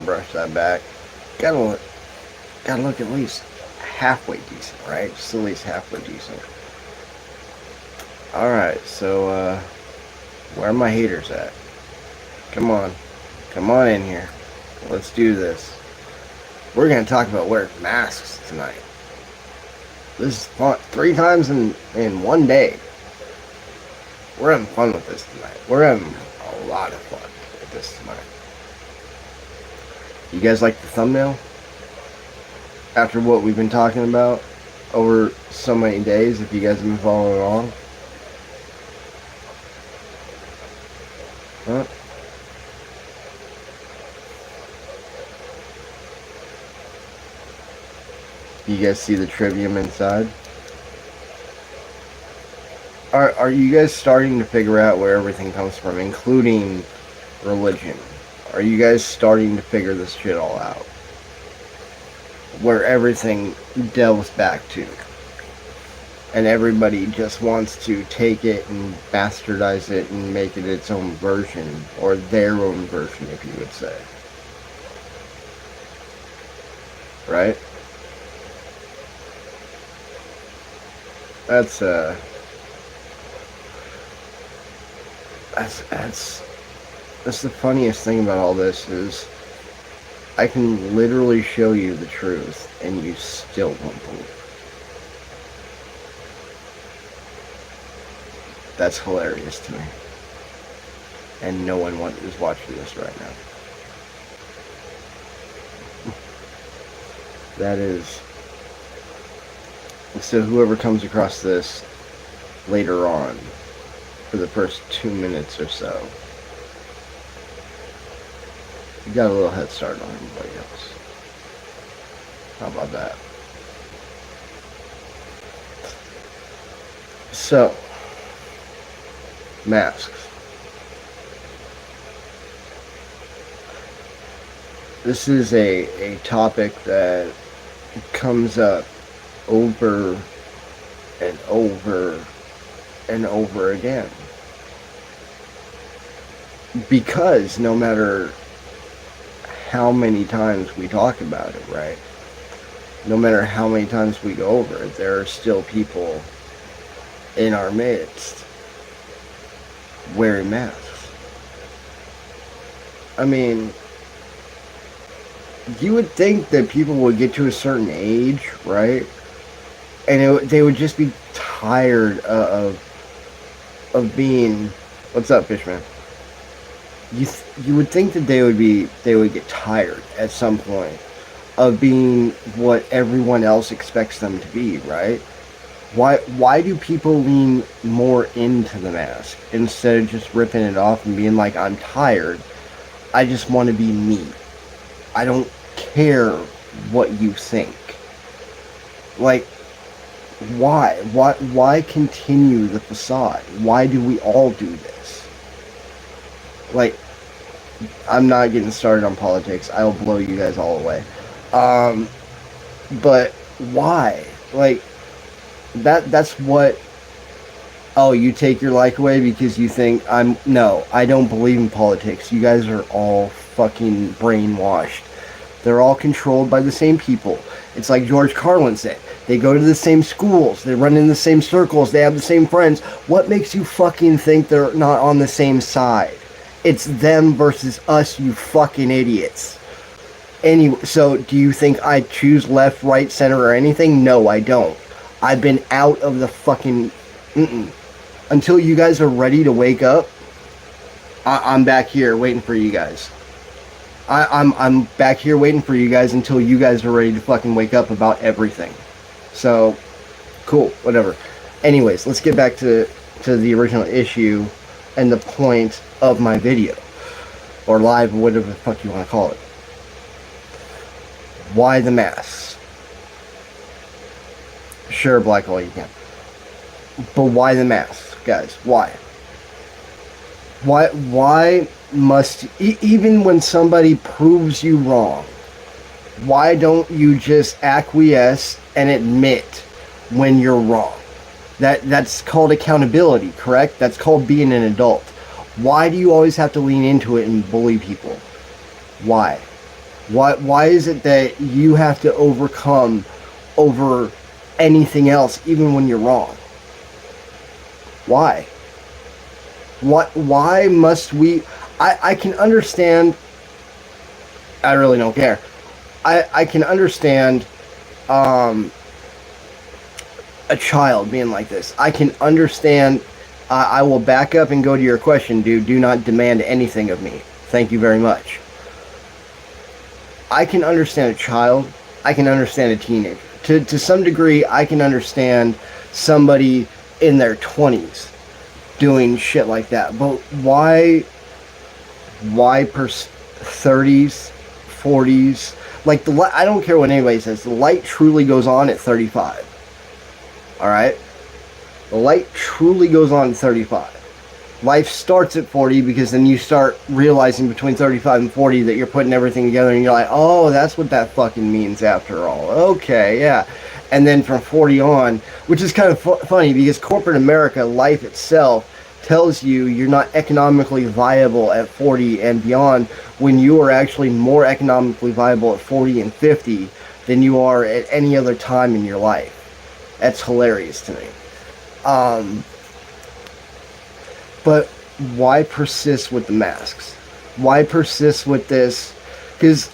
brush that back. Gotta look at least halfway decent, right? Just at least halfway decent. Alright, so, where are my haters at? Come on. Come on in here. Let's do this. We're gonna talk about wearing masks tonight. This is fun. 3 times in one day. We're having fun with this tonight. We're having a lot of fun with this tonight. You guys like the thumbnail? After what we've been talking about over so many days, if you guys have been following along. Huh? You guys see the trivium inside? Are you guys starting to figure out where everything comes from, including religion? Are you guys starting to figure this shit all out? Where everything delves back to. And everybody just wants to take it and bastardize it and make it its own version, or their own version, if you would say. Right? That's the funniest thing about all this is I can literally show you the truth and you still won't believe. That's hilarious to me. And no one is watching this right now. That is... So whoever comes across this later on, for the first 2 minutes or so, you got a little head start on everybody else. How about that? So, masks. This is a topic that comes up over and over and over again. Because no matter how many times we talk about it, right? No matter how many times we go over it, there are still people in our midst wearing masks. I mean, you would think that people would get to a certain age, right? And they would just be tired of being... What's up, Fishman? You would think that they would get tired at some point of being what everyone else expects them to be, right? Why do people lean more into the mask instead of just ripping it off and being like, I'm tired, I just want to be me, I don't care what you think? Like, why continue the facade? Why do we all do this? Like, I'm not getting started on politics. I'll blow you guys all away. But why? Like, that's what... Oh, you take your life away because you think I'm... No, I don't believe in politics. You guys are all fucking brainwashed. They're all controlled by the same people. It's like George Carlin said. They go to the same schools. They run in the same circles. They have the same friends. What makes you fucking think they're not on the same side? It's them versus us, you fucking idiots. Anyway, so do you think I choose left, right, center, or anything? No, I don't. I've been out of the fucking... Until you guys are ready to wake up, I'm back here waiting for you guys. I'm back here waiting for you guys until you guys are ready to fucking wake up about everything. So, cool, whatever. Anyways, let's get back to the original issue and the point of my video. Or live, whatever the fuck you want to call it. Why the masks? Sure, Black Hole, you can. But why the masks, guys? Why? Why must... even when somebody proves you wrong, why don't you just acquiesce and admit when you're wrong? That's called accountability, correct? That's called being an adult. Why do you always have to lean into it and bully people? Why? Why is it that you have to overcome over anything else, even when you're wrong? Why? Why must we? I can understand. I really don't care. I can understand a child being like this. I can understand. I will back up and go to your question, dude. Do not demand anything of me. Thank you very much. I can understand a child. I can understand a teenager. To some degree, I can understand somebody in their 20s doing shit like that. But why 30s, 40s? Like, I don't care what anybody says. The light truly goes on at 35. All right? The light truly goes on at 35. Life starts at 40 because then you start realizing between 35 and 40 that you're putting everything together and you're like, oh, that's what that fucking means after all. Okay, yeah. And then from 40 on, which is kind of funny because corporate America, life itself, tells you you're not economically viable at 40 and beyond when you are actually more economically viable at 40 and 50 than you are at any other time in your life. That's hilarious to me. But why persist with the masks? Why persist with this? Because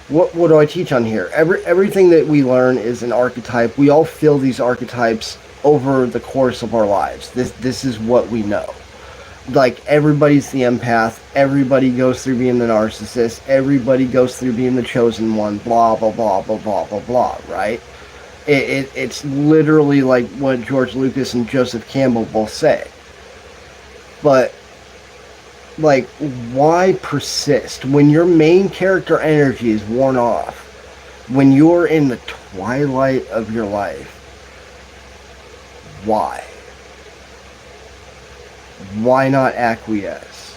what do I teach on here? Everything that we learn is an archetype. We all feel these archetypes over the course of our lives. This is what we know. Like, everybody's the empath. Everybody goes through being the narcissist. Everybody goes through being the chosen one. Blah, blah, blah, blah, blah, blah, blah, right? It's literally like what George Lucas and Joseph Campbell both say. But, like, why persist? When your main character energy is worn off, when you're in the twilight of your life, why? Why not acquiesce?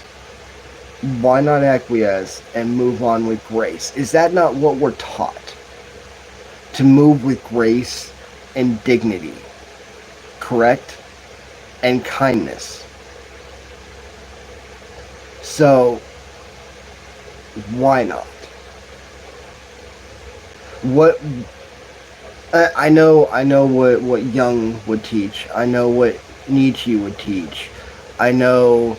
Why not acquiesce and move on with grace? Is that not what we're taught? To move with grace and dignity, correct? And kindness. So, why not? What I know what Jung would teach. I know what Nietzsche would teach. I know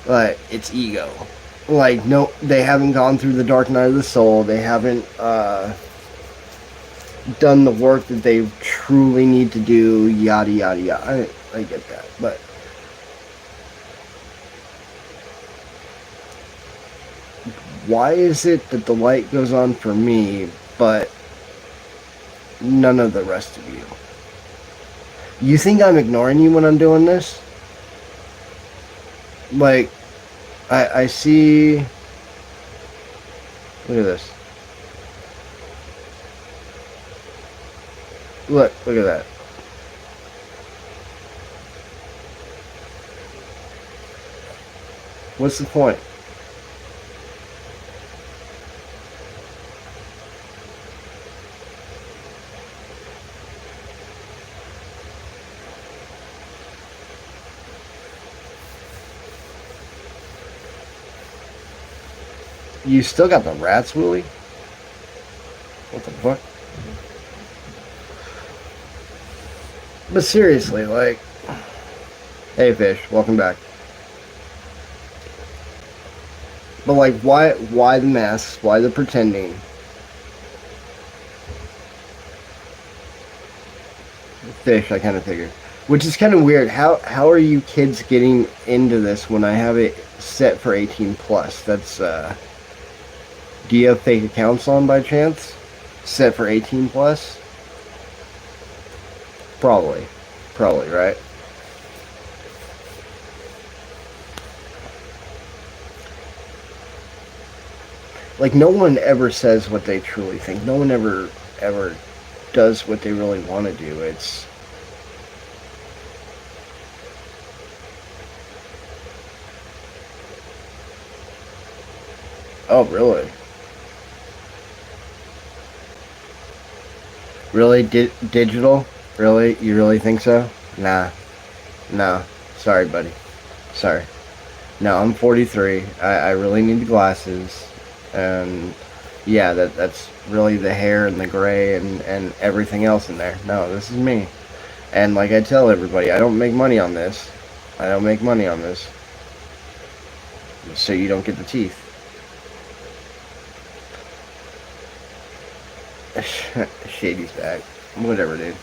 it's ego. Like, no, they haven't gone through the dark night of the soul. They haven't done the work that they truly need to do, yada yada yada. I get that, but why is it that the light goes on for me, but none of the rest of you? You think I'm ignoring you when I'm doing this? Like, I see... Look at this. Look at that. What's the point? You still got the rats, Willie? What the fuck? But seriously, like... Hey, Fish, welcome back. But, like, why the masks? Why the pretending? Fish, I kind of figured. Which is kind of weird. How are you kids getting into this when I have it set for 18 plus? That's, do you have fake accounts on by chance? Set for 18 plus? Probably, right? Like, no one ever says what they truly think. No one ever does what they really want to do. It's... Oh, really? Really? Digital? Really? You really think so? Nah. No. Sorry, buddy. Sorry. No, I'm 43. I really need the glasses. And yeah, that's really the hair and the gray and everything else in there. No, this is me. And like I tell everybody, I don't make money on this. I don't make money on this. So you don't get the teeth. Shady's back. Whatever, dude.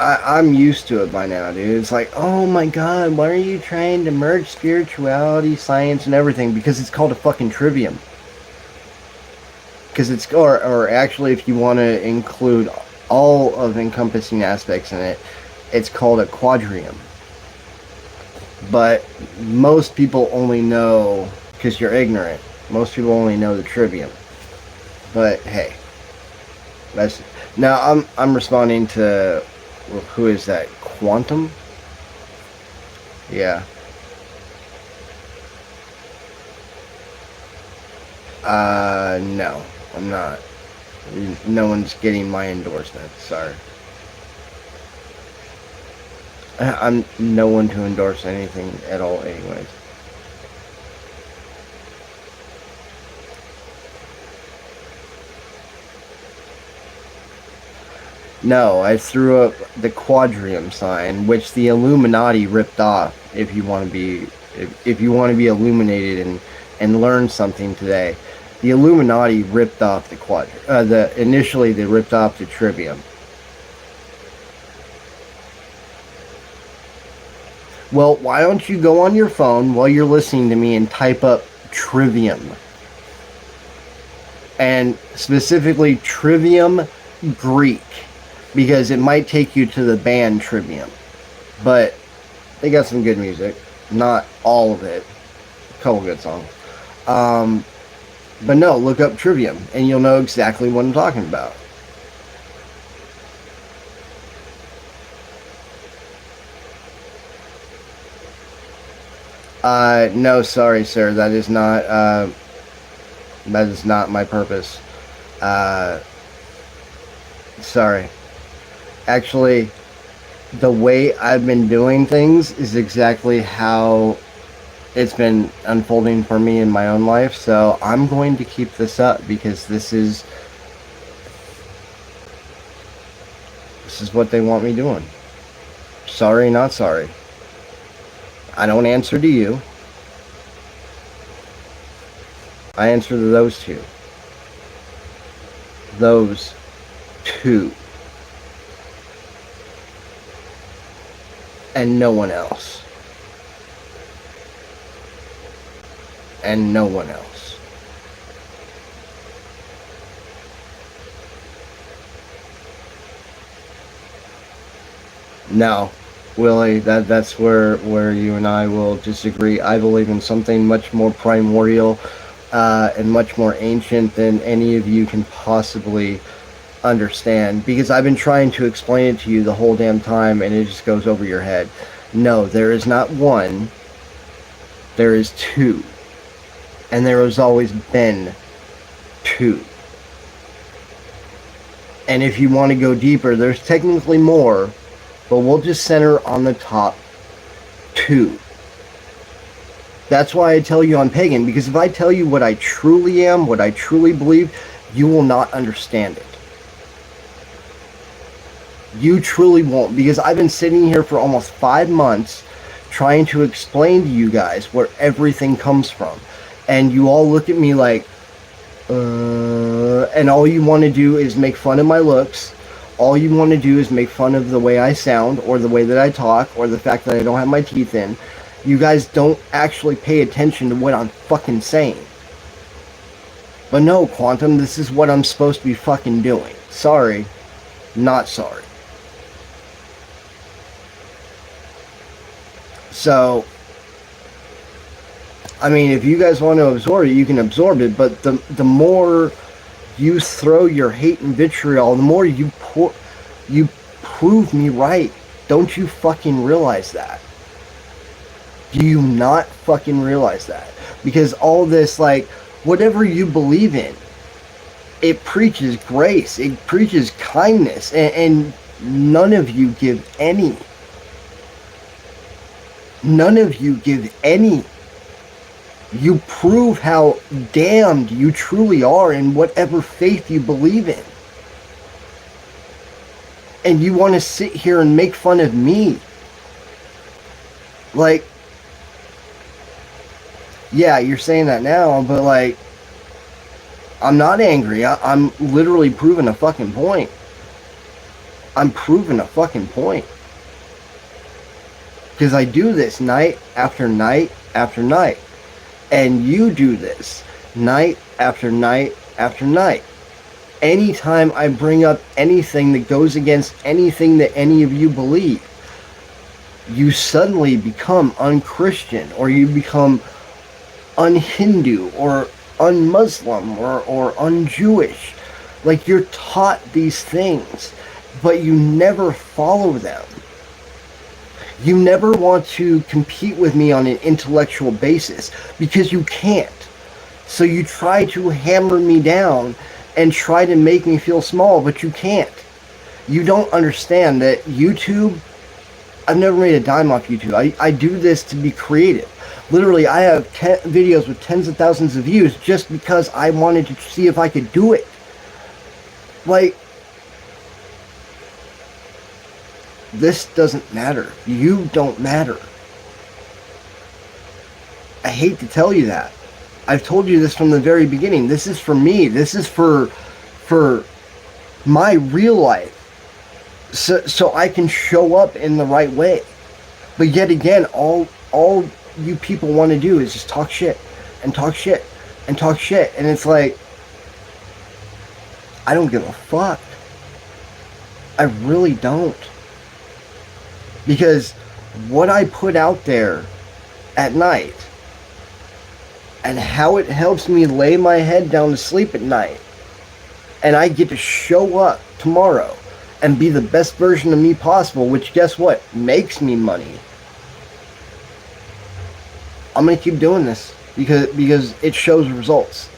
I'm used to it by now, dude. It's like, oh my god, why are you trying to merge spirituality, science, and everything? Because it's called a fucking trivium. Because it's, or actually, if you want to include all of encompassing aspects in it, it's called a quadrium. But most people only know, because you're ignorant, most people only know the trivium. But hey, that's, now I'm responding to, who is that? Quantum? Yeah. No, I'm not. No one's getting my endorsement. Sorry. I'm no one to endorse anything at all, anyways. No, I threw up the quadrium sign, which the Illuminati ripped off. If you want to be, if you want to be illuminated and learn something today, the Illuminati ripped off the initially they ripped off the trivium. Well, why don't you go on your phone while you're listening to me and type up trivium, and specifically Trivium Greek, because it might take you to the band Trivium. But they got some good music. Not all of it. A couple good songs. But no, look up Trivium and you'll know exactly what I'm talking about. No, sorry, sir. That is not my purpose. Sorry. Actually, the way I've been doing things is exactly how it's been unfolding for me in my own life. So I'm going to keep this up because this is what they want me doing. Sorry, not sorry. I don't answer to you. I answer to those two. Those two. And no one else. And no one else. No, Willie, that's where you and I will disagree. I believe in something much more primordial and much more ancient than any of you can possibly understand, because I've been trying to explain it to you the whole damn time and it just goes over your head. No, there is not one, there is two, and there has always been two. And if you want to go deeper, there's technically more, but we'll just center on the top two. That's why I tell you I'm pagan, because if I tell you what I truly am, what I truly believe, you will not understand it. You truly won't, because I've been sitting here for almost 5 months trying to explain to you guys where everything comes from. And you all look at me like, and all you want to do is make fun of my looks. All you want to do is make fun of the way I sound, or the way that I talk, or the fact that I don't have my teeth in. You guys don't actually pay attention to what I'm fucking saying. But no, Quantum, this is what I'm supposed to be fucking doing. Sorry, not sorry. So, I mean, if you guys want to absorb it, you can absorb it, but the more you throw your hate and vitriol, the more you prove me right. Don't you fucking realize that? Do you not fucking realize that? Because all this, like, whatever you believe in, it preaches grace, it preaches kindness, and none of you give any. None of you give any You prove how damned you truly are in whatever faith you believe in. And you want to sit here and make fun of me. Like, yeah, you're saying that now, but like, I'm not angry. I'm literally proving a fucking point. I'm proving a fucking point. Because I do this night after night after night. And you do this night after night after night. Anytime I bring up anything that goes against anything that any of you believe, you suddenly become unchristian, or you become un-Hindu, or un-Muslim, or un-Jewish. Like, you're taught these things, but you never follow them. You never want to compete with me on an intellectual basis, because you can't. So you try to hammer me down and try to make me feel small, but you can't. You don't understand that YouTube, I've never made a dime off YouTube. I do this to be creative. Literally, I have videos with tens of thousands of views just because I wanted to see if I could do it. Like, this doesn't matter. You don't matter. I hate to tell you that. I've told you this from the very beginning. This is for me. This is for my real life. So I can show up in the right way. But yet again, all you people want to do is just talk shit and talk shit and talk shit. And it's like, I don't give a fuck. I really don't. Because what I put out there at night and how it helps me lay my head down to sleep at night, and I get to show up tomorrow and be the best version of me possible, which, guess what, makes me money. I'm going to keep doing this because it shows results.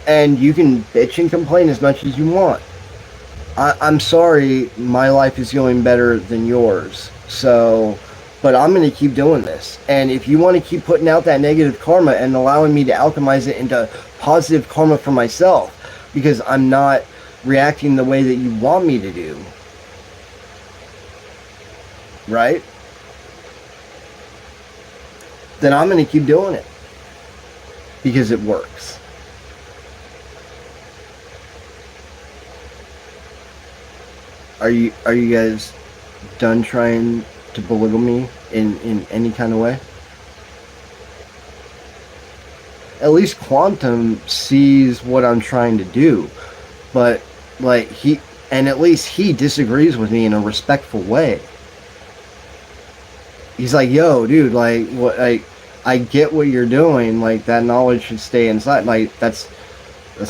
And you can bitch and complain as much as you want. I'm sorry my life is going better than yours. So, but I'm going to keep doing this. And if you want to keep putting out that negative karma and allowing me to alchemize it into positive karma for myself, because I'm not reacting the way that you want me to do, right? Then I'm going to keep doing it because it works. Are you guys done trying to belittle me in any kind of way? At least Quantum sees what I'm trying to do, but like at least he disagrees with me in a respectful way. He's like, yo, dude, like, what, I get what you're doing, like, that knowledge should stay inside. Like, that's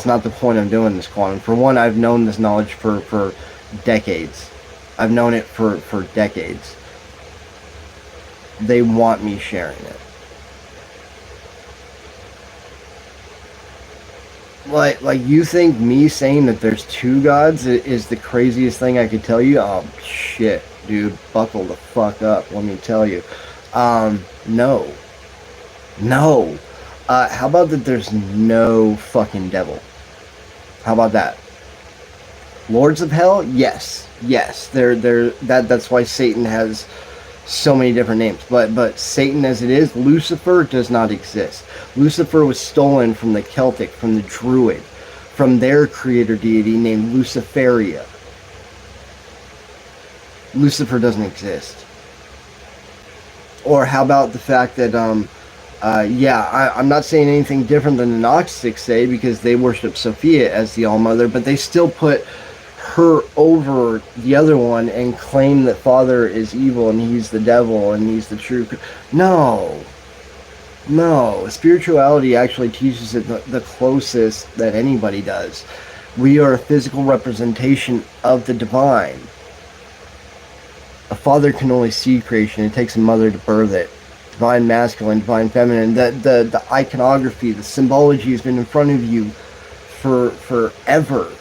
not the point of doing this, Quantum. For one, I've known this knowledge for decades. I've known it for decades. They want me sharing it. Like you think me saying that there's two gods is the craziest thing I could tell you? Oh, shit, dude, buckle the fuck up, let me tell you. No. How about that there's no fucking devil? How about that? Lords of Hell? Yes. That's why Satan has so many different names. But Satan as it is, Lucifer does not exist. Lucifer was stolen from the Celtic, from the Druid, from their creator deity named Luciferia. Lucifer doesn't exist. Or how about the fact that, I'm not saying anything different than the Gnostics say, because they worship Sophia as the All-Mother, but they still put her over the other one and claim that Father is evil and he's the devil and he's the true. No. Spirituality actually teaches it the closest that anybody does. We are a physical representation of the divine. A father can only see creation. It takes a mother to birth it. Divine masculine, divine feminine. The iconography, the symbology has been in front of you for forever.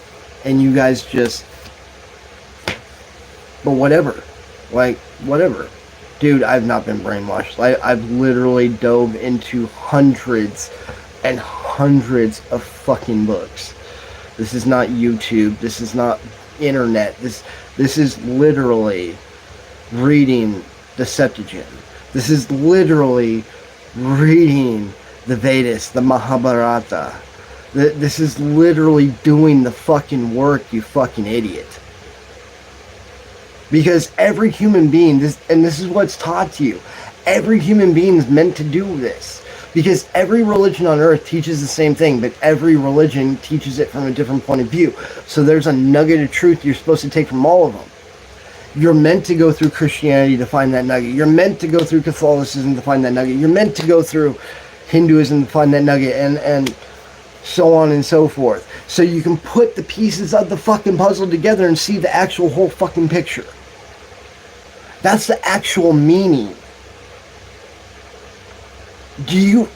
And you guys just, but whatever, like, whatever. Dude, I've not been brainwashed. I've literally dove into hundreds and hundreds of fucking books. This is not YouTube. This is not internet. This is literally reading the Septuagint. This is literally reading the Vedas, the Mahabharata. This is literally doing the fucking work, you fucking idiot. Because every human being, this is what's taught to you, every human being is meant to do this. Because every religion on earth teaches the same thing, but every religion teaches it from a different point of view. So there's a nugget of truth you're supposed to take from all of them. You're meant to go through Christianity to find that nugget. You're meant to go through Catholicism to find that nugget. You're meant to go through Hinduism to find that nugget, and so on and so forth. So you can put the pieces of the fucking puzzle together and see the actual whole fucking picture. That's the actual meaning. Do you,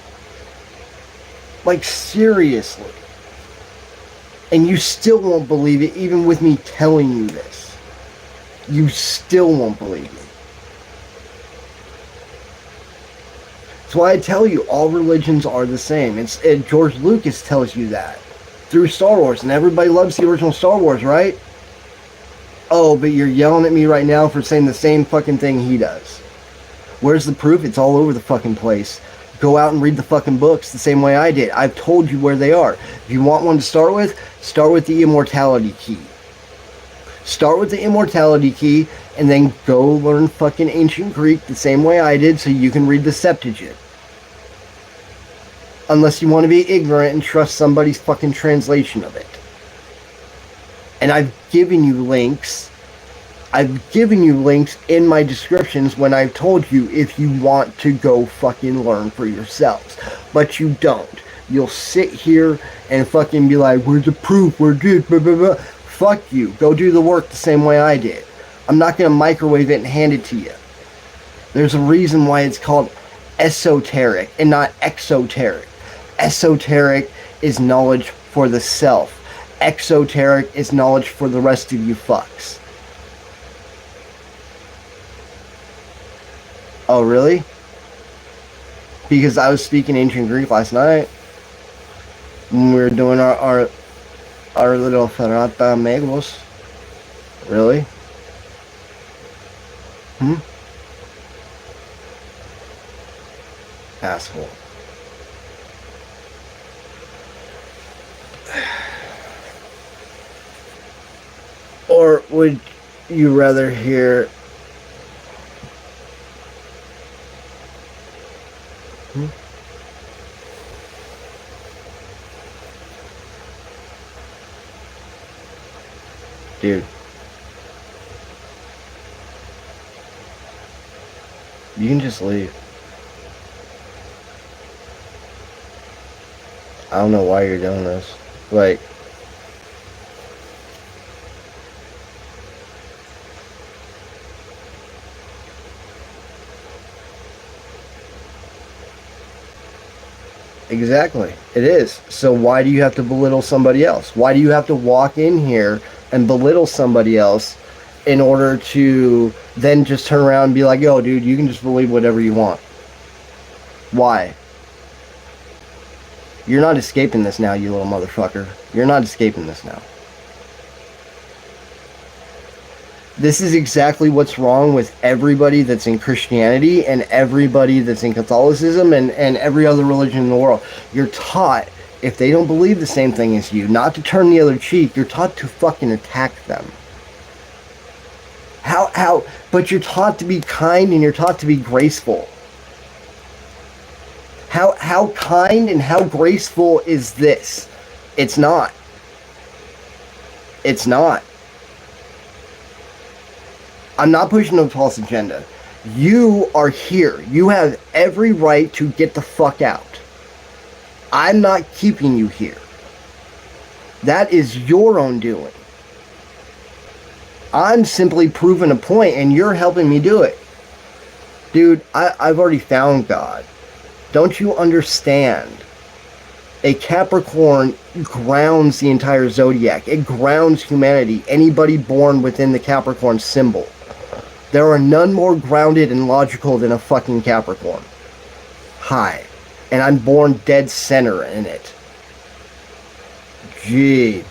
like, seriously? And you still won't believe it, even with me telling you this. You still won't believe me. That's why I tell you, all religions are the same. George Lucas tells you that through Star Wars, and everybody loves the original Star Wars, right? Oh, but you're yelling at me right now for saying the same fucking thing he does. Where's the proof? It's all over the fucking place. Go out and read the fucking books the same way I did. I've told you where they are. If you want one to start with the Immortality Key. Start with the Immortality Key, and then go learn fucking Ancient Greek the same way I did so you can read the Septuagint. Unless you want to be ignorant and trust somebody's fucking translation of it. And I've given you links. I've given you links in my descriptions when I've told you if you want to go fucking learn for yourselves. But you don't. You'll sit here and fucking be like, where's the proof? Where's this? Blah, blah, blah. Fuck you. Go do the work the same way I did. I'm not going to microwave it and hand it to you. There's a reason why it's called esoteric and not exoteric. Esoteric is knowledge for the self. Exoteric is knowledge for the rest of you fucks. Oh, really? Because I was speaking Ancient Greek last night when we were doing our little Ferrata Meglos. Really? Asshole. Or would you rather hear... Dude. You can just leave. I don't know why you're doing this. Like... Exactly. It is. So why do you have to belittle somebody else? Why do you have to walk in here and belittle somebody else in order to then just turn around and be like, yo, dude, you can just believe whatever you want? Why? You're not escaping this now, you little motherfucker. You're not escaping this now. This is exactly what's wrong with everybody that's in Christianity and everybody that's in Catholicism and every other religion in the world. You're taught, if they don't believe the same thing as you, not to turn the other cheek. You're taught to fucking attack them. But you're taught to be kind and you're taught to be graceful. How kind and how graceful is this? It's not. It's not. I'm not pushing a false agenda. You are here. You have every right to get the fuck out. I'm not keeping you here. That is your own doing. I'm simply proving a point and you're helping me do it. Dude, I've already found God. Don't you understand? A Capricorn grounds the entire zodiac. It grounds humanity. Anybody born within the Capricorn symbol. There are none more grounded and logical than a fucking Capricorn. Hi. And I'm born dead center in it. Gee.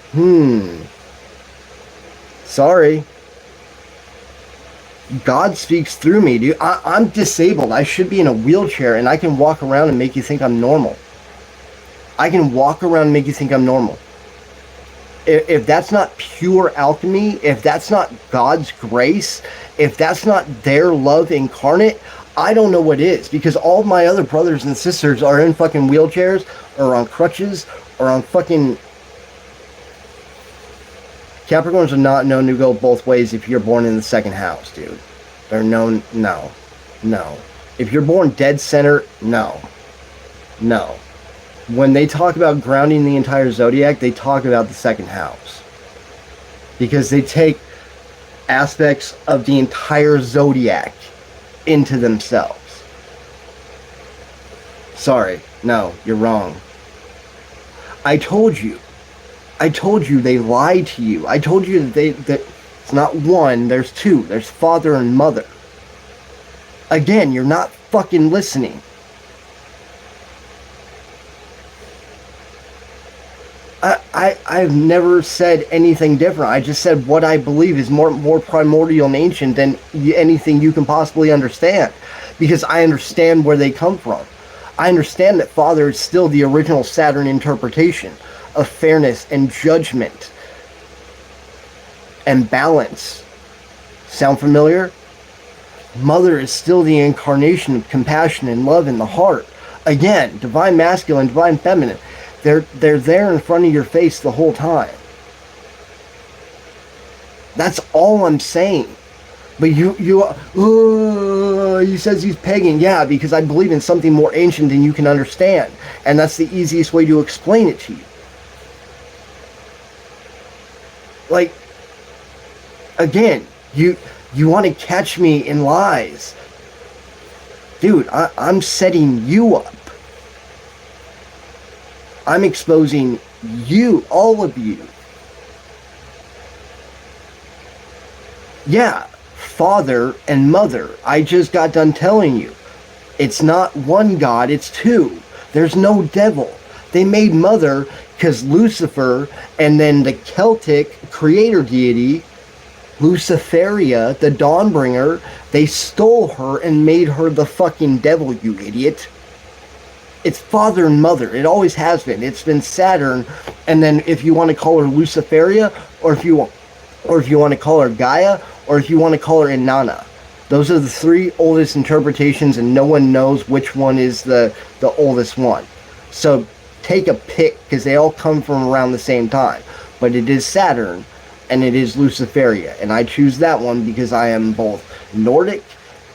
Sorry. God speaks through me, dude. I'm disabled. I should be in a wheelchair, and I can walk around and make you think I'm normal. I can walk around and make you think I'm normal. If that's not pure alchemy, if that's not God's grace, if that's not their love incarnate, I don't know what is. Because all my other brothers and sisters are in fucking wheelchairs, or on crutches, or on fucking... Capricorns are not known to go both ways if you're born in the second house, dude. They're known... No. If you're born dead center, no. When they talk about grounding the entire zodiac, they talk about the second house. Because they take aspects of the entire zodiac into themselves. Sorry. No, you're wrong. I told you they lied to you. I told you that it's not one, there's two. There's father and mother. Again, you're not fucking listening. I've never said anything different. I just said what I believe is more primordial and ancient than anything you can possibly understand. Because I understand where they come from. I understand that father is still the original Saturn interpretation of fairness and judgment and balance. Sound familiar? Mother is still the incarnation of compassion and love in the heart. Again, divine masculine, divine feminine. They're there in front of your face the whole time. That's all I'm saying. But he says he's pagan. Yeah, because I believe in something more ancient than you can understand. And that's the easiest way to explain it to you. Like, again, you want to catch me in lies. Dude, I'm setting you up. I'm exposing you, all of you. Yeah, father and mother. I just got done telling you. It's not one God, it's two. There's no devil. They made mother because Lucifer and then the Celtic creator deity, Luciferia, the Dawnbringer, they stole her and made her the fucking devil, you idiot. It's father and mother. It always has been. It's been Saturn, and then if you want to call her Luciferia, or if you want to call her Gaia, or if you want to call her Inanna. Those are the three oldest interpretations, and no one knows which one is the oldest one. So take a pick, because they all come from around the same time. But it is Saturn, and it is Luciferia. And I choose that one because I am both Nordic,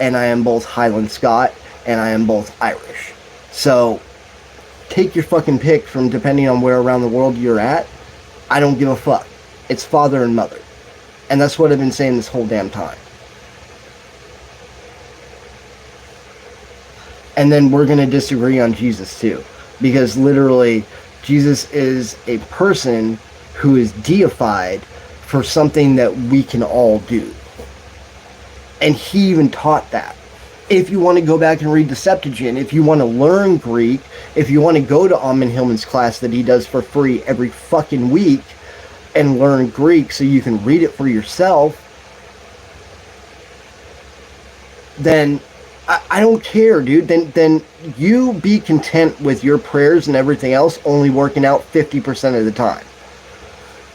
and I am both Highland Scot, and I am both Irish. So take your fucking pick from depending on where around the world you're at. I don't give a fuck. It's father and mother. And that's what I've been saying this whole damn time. And then we're going to disagree on Jesus too. Because literally, Jesus is a person who is deified for something that we can all do. And he even taught that. If you want to go back and read the Septuagint, if you want to learn Greek, if you want to go to Amon Hillman's class that he does for free every fucking week and learn Greek so you can read it for yourself, then I don't care, dude. Then you be content with your prayers and everything else only working out 50% of the time.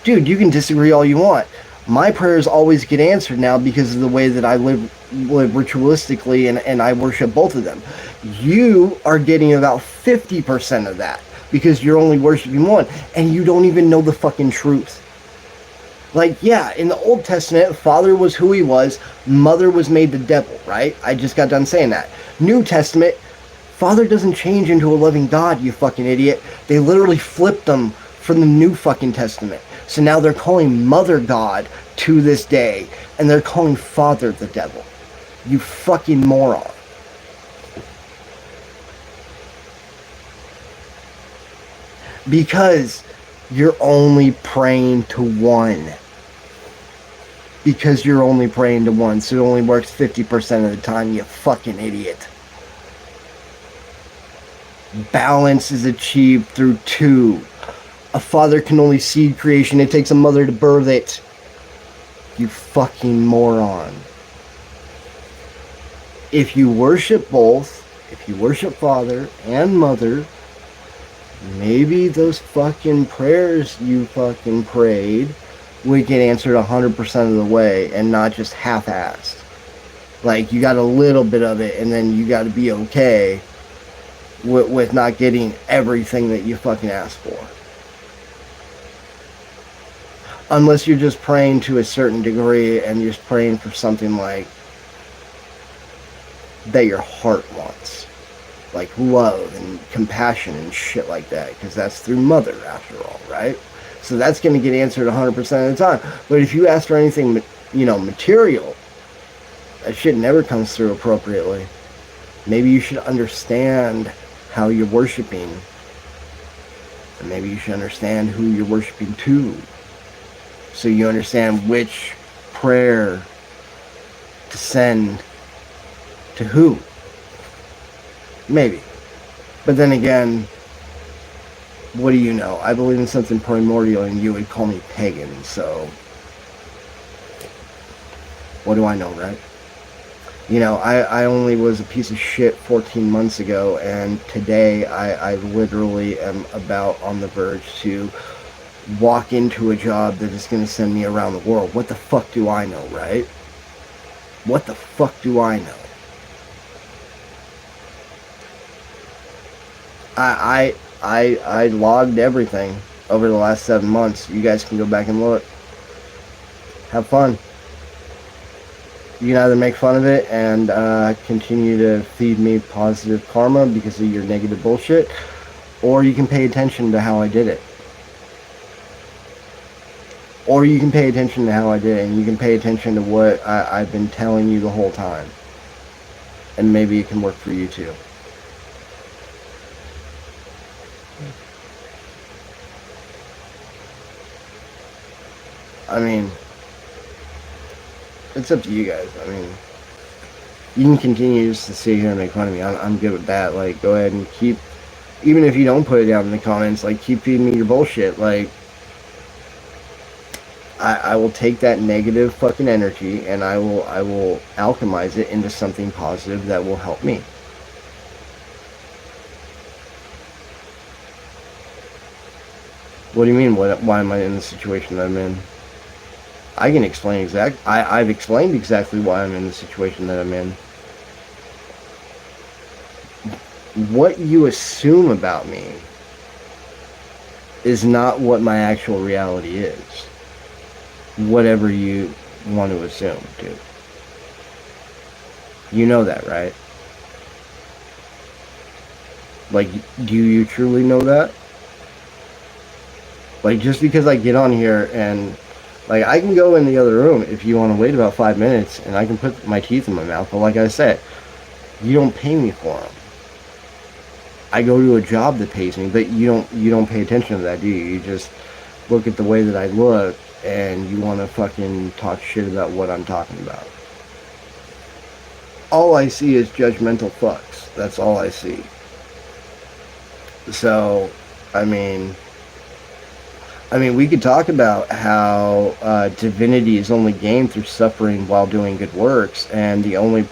Dude, you can disagree all you want. My prayers always get answered now because of the way that I live ritualistically and I worship both of them. You are getting about 50% of that because you're only worshiping one and you don't even know the fucking truth. Like, yeah, in the Old Testament, father was who he was, mother was made the devil, right? I just got done saying that. New Testament, father doesn't change into a loving God, you fucking idiot. They literally flipped them from the New fucking Testament. So now they're calling mother God to this day, and they're calling father the devil. You fucking moron. Because you're only praying to one. because you're only praying to one, so it only works 50% of the time, you fucking idiot. Balance is achieved through two. A father can only seed creation. It takes a mother to birth it. You fucking moron. If you worship both, if you worship father and mother, maybe those fucking prayers you fucking prayed would get answered 100% of the way and not just half-assed. Like, you got a little bit of it and then you got to be okay with not getting everything that you fucking asked for. Unless you're just praying to a certain degree and you're just praying for something like that your heart wants. Like love and compassion and shit like that. Because that's through mother, after all, right? So that's going to get answered 100% of the time. But if you ask for anything, material, that shit never comes through appropriately. Maybe you should understand how you're worshiping. And maybe you should understand who you're worshiping to. So you understand which prayer to send to who. Maybe. But then again, what do you know? I believe in something primordial and you would call me pagan, so what do I know, right? I only was a piece of shit 14 months ago, and today I literally am about on the verge to walk into a job that is going to send me around the world. What the fuck do I know, right? What the fuck do I know? I logged everything over the last 7 months. You guys can go back and look. Have fun. You can either make fun of it and continue to feed me positive karma because of your negative bullshit, or you can pay attention to how I did it. Or you can pay attention to how I did it, and you can pay attention to what I've been telling you the whole time. And maybe it can work for you too. I mean, it's up to you guys. I mean, you can continue just to sit here and make fun of me. I'm good with that. Like, go ahead and keep, even if you don't put it down in the comments, like, keep feeding me your bullshit. Like, I will take that negative fucking energy and I will alchemize it into something positive that will help me. What do you mean? Why am I in the situation that I'm in? I can explain I've explained exactly why I'm in the situation that I'm in. What you assume about me is not what my actual reality is. Whatever you want to assume, dude. You know that, right? Like, do you truly know that? Like, just because I get on here and, like, I can go in the other room if you want to wait about 5 minutes and I can put my teeth in my mouth, but like I said, you don't pay me for them. I go to a job that pays me, but you don't pay attention to that, do you? You just look at the way that I look and you want to fucking talk shit about what I'm talking about. All I see is judgmental fucks. That's all I see. So, I mean, we could talk about how divinity is only gained through suffering while doing good works, and the only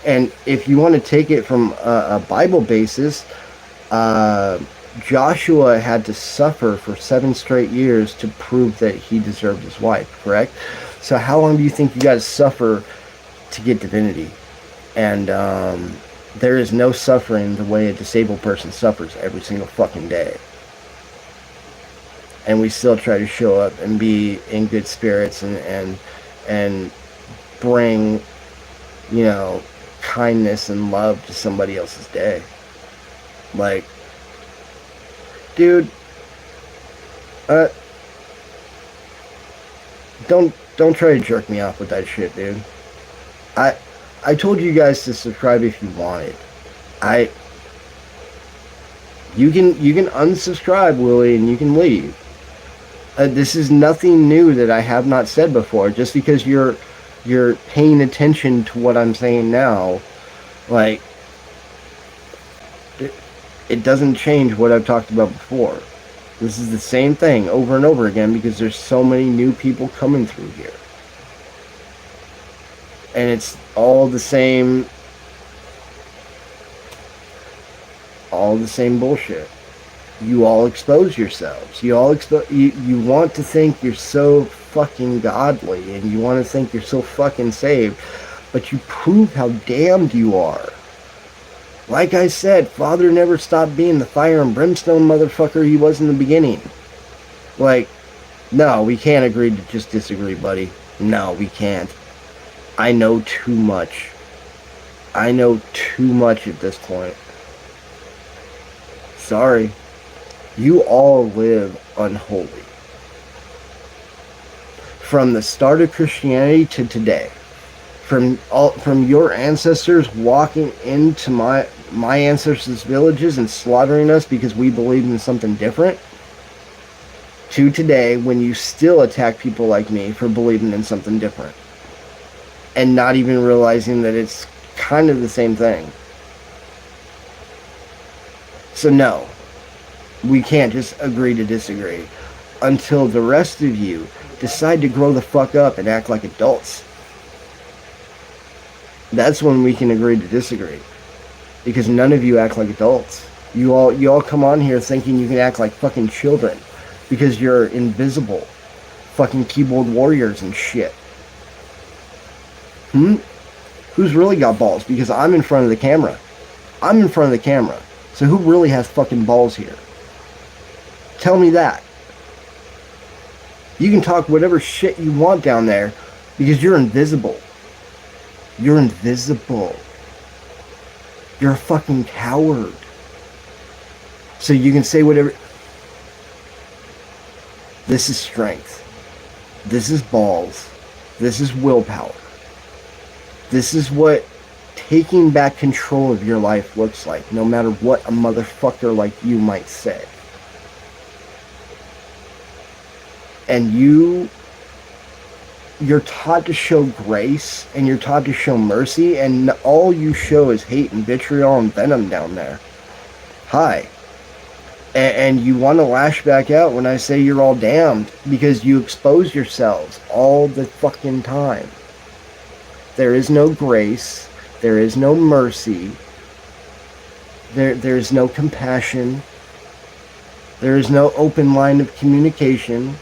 and if you want to take it from a Bible basis, Joshua had to suffer for 7 straight years to prove that he deserved his wife, correct? So how long do you think you got to suffer to get divinity? And there is no suffering the way a disabled person suffers every single fucking day. And we still try to show up and be in good spirits and bring, kindness and love to somebody else's day. Like, dude, don't try to jerk me off with that shit, dude. I told you guys to subscribe if you wanted. You can unsubscribe, Willie, and you can leave. This is nothing new that I have not said before. Just because you're paying attention to what I'm saying now, like it doesn't change what I've talked about before. This is the same thing over and over again because there's so many new people coming through here. And it's all the same bullshit. You all expose yourselves. You want to think you're so fucking godly and you want to think you're so fucking saved, but you prove how damned you are. Like I said, Father never stopped being the fire and brimstone motherfucker he was in the beginning. Like, no, we can't agree to just disagree, buddy. No, we can't. I know too much. I know too much at this point. Sorry. You all live unholy. From the start of Christianity to today. From your ancestors walking into my ancestors' villages and slaughtering us because we believed in something different, to today when you still attack people like me for believing in something different and not even realizing that it's kind of the same thing. So no, we can't just agree to disagree until the rest of you decide to grow the fuck up and act like adults. That's when we can agree to disagree. Because none of you act like adults. You all come on here thinking you can act like fucking children. Because you're invisible. Fucking keyboard warriors and shit. Who's really got balls? Because I'm in front of the camera. I'm in front of the camera. So who really has fucking balls here? Tell me that. You can talk whatever shit you want down there. Because you're invisible. You're invisible. You're a fucking coward. So you can say whatever. This is strength. This is balls. This is willpower. This is what taking back control of your life looks like, no matter what a motherfucker like you might say. And you're taught to show grace and you're taught to show mercy, and all you show is hate and vitriol and venom down there. Hi. And you want to lash back out when I say you're all damned because you expose yourselves all the fucking time. There is no grace. There is no mercy. There's no compassion. There is no open line of communication.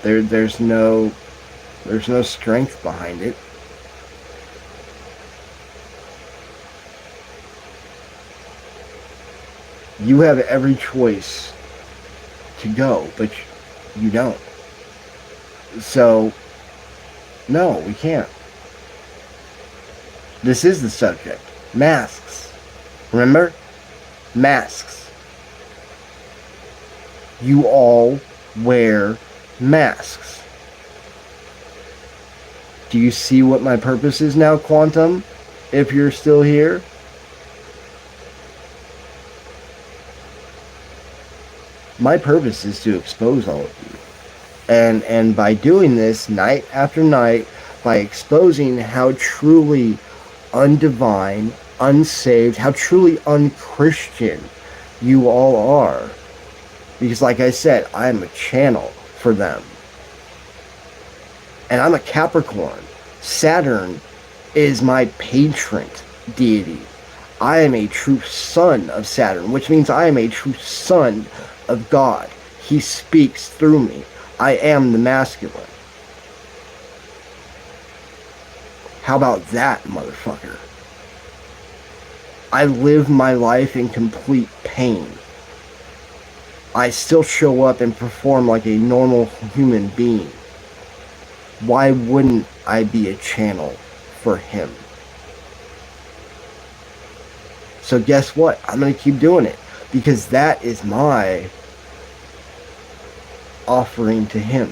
There's no strength behind it. You have every choice to go, but you don't. So, no, we can't. This is the subject. Masks. Remember? Masks. You all wear masks. Do you see what my purpose is now, Quantum? If you're still here? My purpose is to expose all of you. And by doing this night after night, by exposing how truly undivine, unsaved, how truly unchristian you all are. Because like I said, I am a channel for them. And I'm a Capricorn. Saturn is my patron deity. I am a true son of Saturn, which means I am a true son of God. He speaks through me. I am the masculine. How about that, motherfucker? I live my life in complete pain. I still show up and perform like a normal human being. Why wouldn't I be a channel for him? So guess what? I'm going to keep doing it. Because that is my offering to him.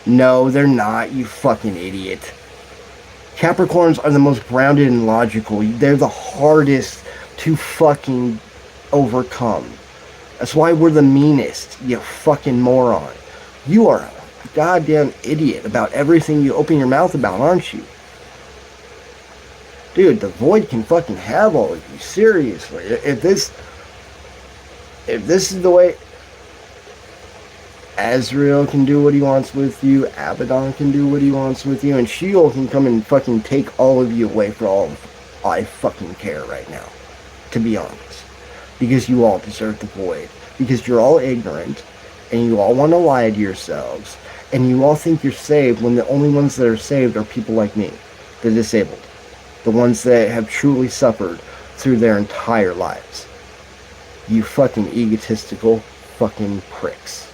No, they're not, you fucking idiot. Capricorns are the most grounded and logical. They're the hardest to fucking overcome. That's why we're the meanest, you fucking moron. You are a goddamn idiot about everything you open your mouth about, aren't you? Dude, the void can fucking have all of you. Seriously. If this is the way Azrael can do what he wants with you, Abaddon can do what he wants with you, and Sheol can come and fucking take all of you away for all I fucking care right now. To be honest. Because you all deserve the void. Because you're all ignorant, and you all want to lie to yourselves, and you all think you're saved when the only ones that are saved are people like me, the disabled. The ones that have truly suffered through their entire lives. You fucking egotistical fucking pricks.